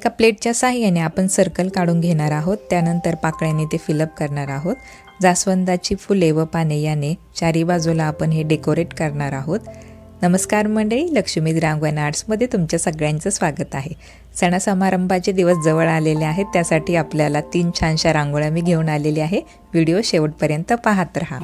एका प्लेटच्या साहाय्याने आपण सर्कल काढून घेणार आहोत। त्यानंतर पाकळ्याने ते फिलअप करणार आहोत। जास्वंदाची फुले व पाने याने चारी बाजूला आपण हे डेकोरेट करणार आहोत। नमस्कार मंडळी, लक्ष्मी रांगोळी अँड आर्ट्समध्ये तुमच्या सगळ्यांचं स्वागत आहे। सणासमारंभाचे दिवस जवळ आलेले आहेत, त्यासाठी आपल्याला 3 छानशा रांगोळ्या मी घेऊन आलेली आहे। व्हिडिओ शेवटपर्यंत पाहत रहा।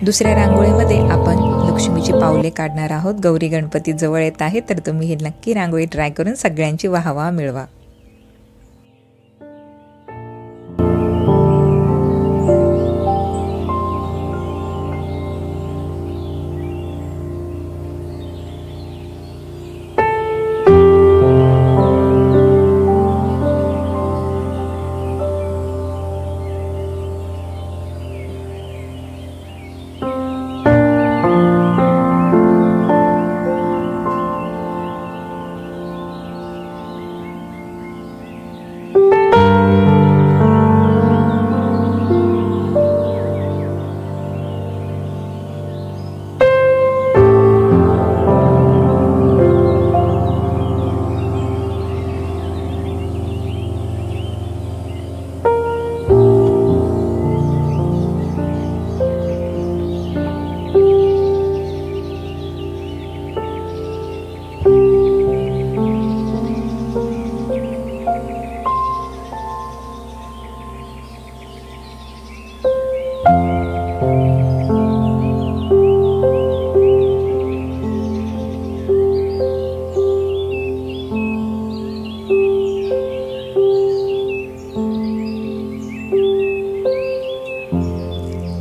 दुसऱ्या रांगोळीमध्ये आपण लक्ष्मीची पावले काढणार आहोत। गौरी गणपती जवळ येत आहे, तर तुम्ही ही नक्की रांगोळी ट्राय करून सगळ्यांची वाहवा मिळवा।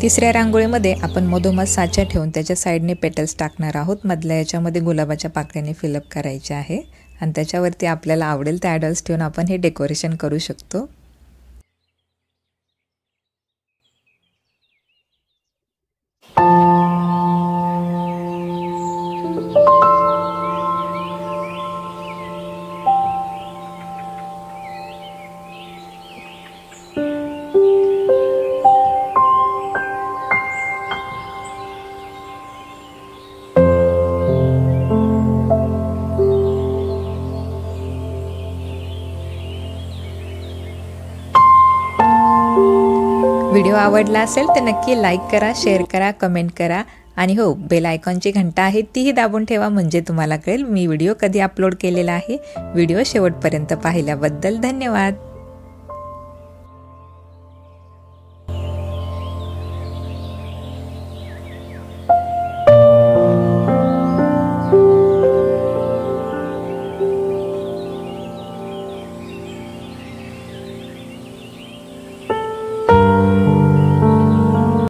तिसऱ्या रांगोळीमध्ये आपण मधोमध साचा ठेवून त्याच्या साइडने पेटल्स टाकणार आहोत। मधल्या याच्यामध्ये गुलाबाच्या पाकळ्याने फिलअप करायचे आहे आणि त्याच्यावरती आपल्याला आवडेल ते ॲडल्स ठेवून आपण हे डेकोरेशन करू शकतो। व्हिडिओ आवडला असेल तर नक्की लाईक करा, शेअर करा, कमेंट करा आणि हो, बेल आयकॉनची घंटा आहे तीही दाबून ठेवा, म्हणजे तुम्हाला कळेल मी व्हिडिओ कधी अपलोड केलेला आहे। व्हिडिओ शेवटपर्यंत पाहिल्याबद्दल धन्यवाद।